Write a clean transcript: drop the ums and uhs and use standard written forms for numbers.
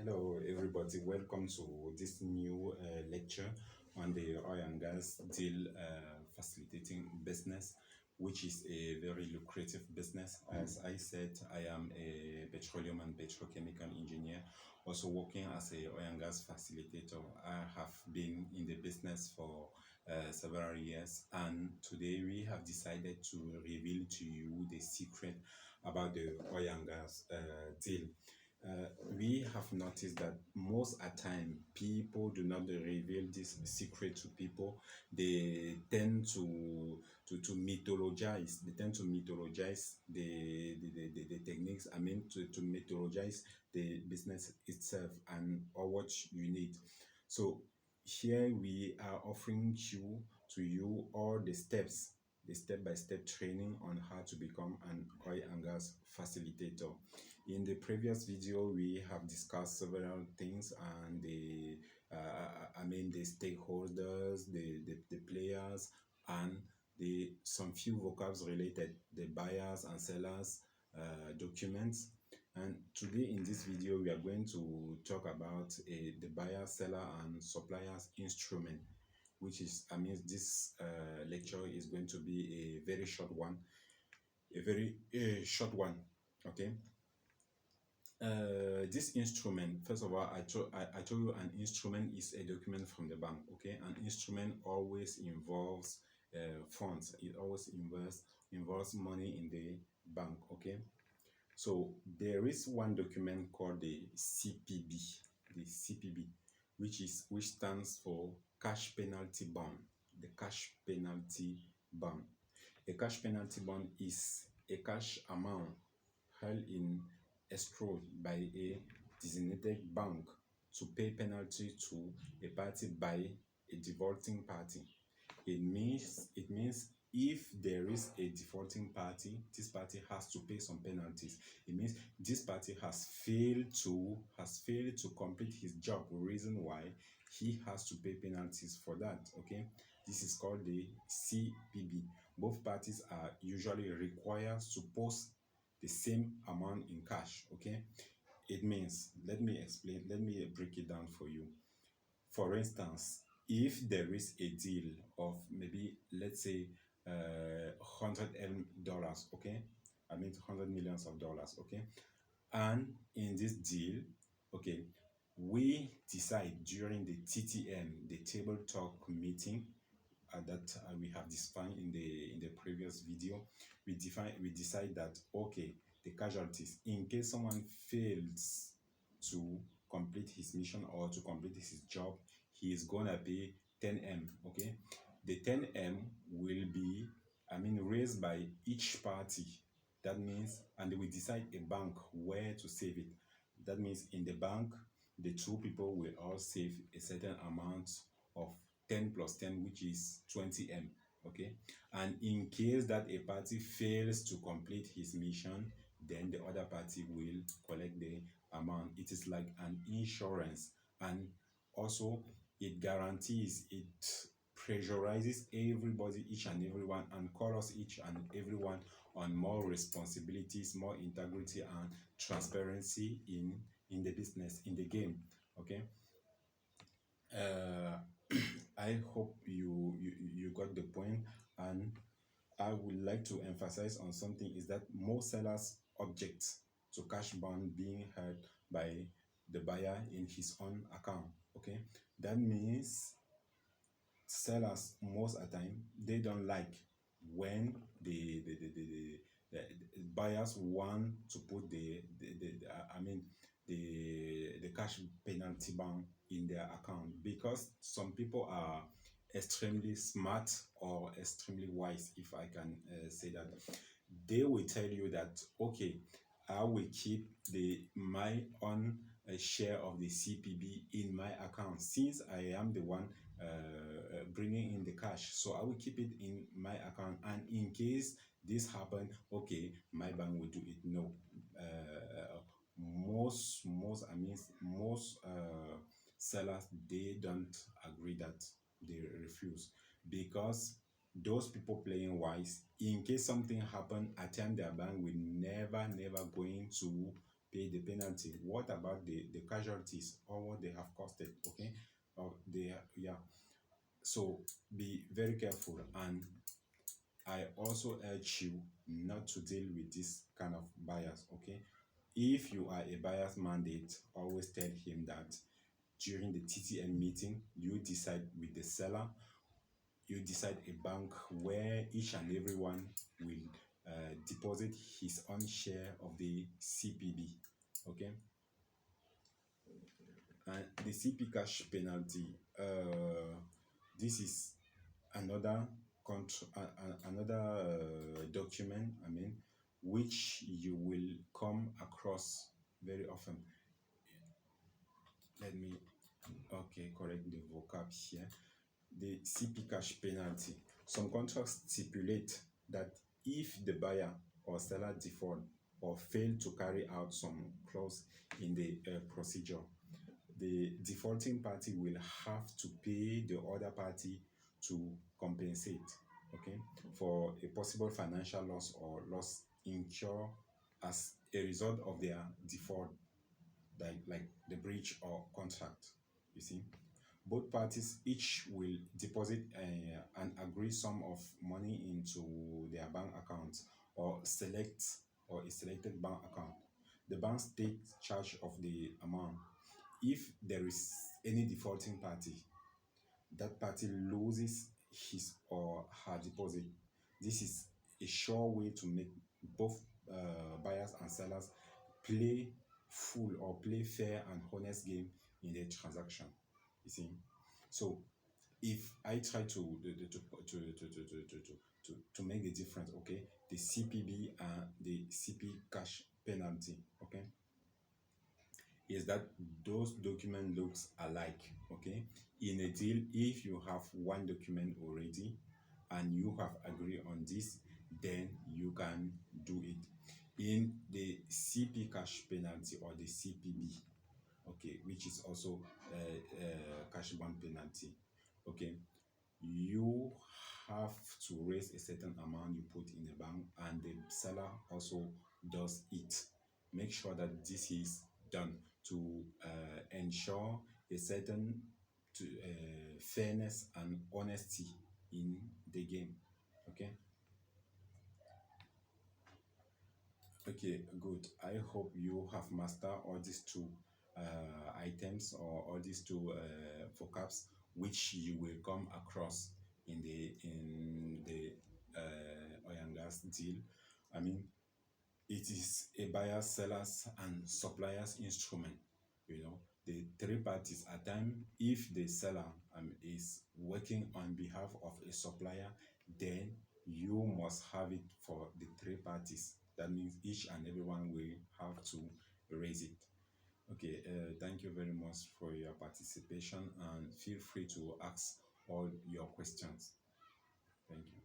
Hello, everybody. Welcome to this new lecture on the oil and gas deal facilitating business, which is a very lucrative business. As I said, I am a petroleum and petrochemical engineer, also working as a oil and gas facilitator. I have been in the business for several years, and today we have decided to reveal to you the secret about the oil and gas deal. We have noticed that most at time people do not reveal this secret to people. They tend to mythologize. They tend to mythologize the techniques. I mean, to mythologize the business itself and or what you need. So here we are offering you all the steps, the step-by-step training on how to become an oil and gas facilitator. In the previous video, we have discussed several things and the stakeholders, the players, and the some few vocabs related, the buyers and sellers documents. And today in this video, we are going to talk about the buyer, seller, and suppliers instrument, which is, this lecture is going to be a very short one, okay? This instrument, first of all, I told you an instrument is a document from the bank, okay? An instrument always involves funds. It always involves money in the bank, okay? So there is one document called the CPB, which stands for cash penalty bond. The cash penalty bond. A cash penalty bond is a cash amount held in escrow by a designated bank to pay penalty to a party by a defaulting party. It means if there is a defaulting party, this party has to pay some penalties. It means this party has failed to complete his job, reason why he has to pay penalties for that. Okay, this is called the CPB. Both parties are usually required to post the same amount in cash. Okay, it means, let me break it down for you. For instance, if there is a deal of maybe, let's say, $100 okay, I mean $100 million, okay, and in this deal, okay, we decide during the TTM, the table talk meeting, that we have defined in the previous video. We decide that, okay, the casualties, in case someone fails to complete his mission or to complete his job, he is gonna pay 10M. Okay, the 10M will be, raised by each party. That means, and we decide a bank where to save it. That means in the bank, the two people will all save a certain amount of 10 plus 10, which is 20M. Okay, and in case that a party fails to complete his mission, then the other party will collect the amount. It is like an insurance, and also it guarantees, it pressurizes everybody, each and everyone, and calls each and everyone on more responsibilities, more integrity and transparency in the business, in the game. Okay, I hope you got the point, and I would like to emphasize on something, is that most sellers object to cash bond being held by the buyer in his own account. Okay, that means sellers most of the time, they don't like when the buyers want to put the cash penalty bond in their account, because some people are extremely smart or extremely wise, if I can say that. They will tell you that, okay, I will keep my own share of the CPB in my account, since I am the one bringing in the cash. So I will keep it in my account, and in case this happen, okay, my bank will do it. No, most sellers, they don't agree, that they refuse, because those people playing wise, in case something happen, at time their bank will never going to pay the penalty. What about the casualties or what they have costed? Okay, or they yeah. So be very careful, and I also urge you not to deal with this kind of bias. Okay, if you are a bias mandate, always tell him that during the TTM meeting, you decide with the seller, you decide a bank where each and everyone will deposit his own share of the CPB. Okay, and the CP cash penalty. This is another document. I mean, which you will come across very often. Let me correct the vocab here. The CP cash penalty. Some contracts stipulate that if the buyer or seller default or fail to carry out some clause in the procedure, the defaulting party will have to pay the other party to compensate, okay, for a possible financial loss or loss incurred as a result of their default, like the breach or contract. You see, both parties each will deposit an agreed sum of money into their bank account or a selected bank account. The banks take charge of the amount. If there is any defaulting party, that party loses his or her deposit. This is a sure way to make both buyers and sellers play full or play fair and honest game in the transaction. You see, so if I try to make the difference, okay, the CPB and the CP cash penalty, okay, is that those documents looks alike. Okay, in a deal, if you have one document already and you have agreed on this, then you can do it. In the CP cash penalty or the CPB, okay, which is also cash bond penalty, okay, you have to raise a certain amount you put in the bank, and the seller also does it. Make sure that this is done to ensure a certain fairness and honesty in the game. Okay. Okay, good. I hope you have mastered all these two items or all these two vocabs which you will come across in the oil and gas deal. I mean, it is a buyer, sellers, and suppliers instrument. You know, the three parties at time. If the seller is working on behalf of a supplier, then you must have it for the three parties. That means each and everyone will have to raise it. Okay, thank you very much for your participation, and feel free to ask all your questions. Thank you.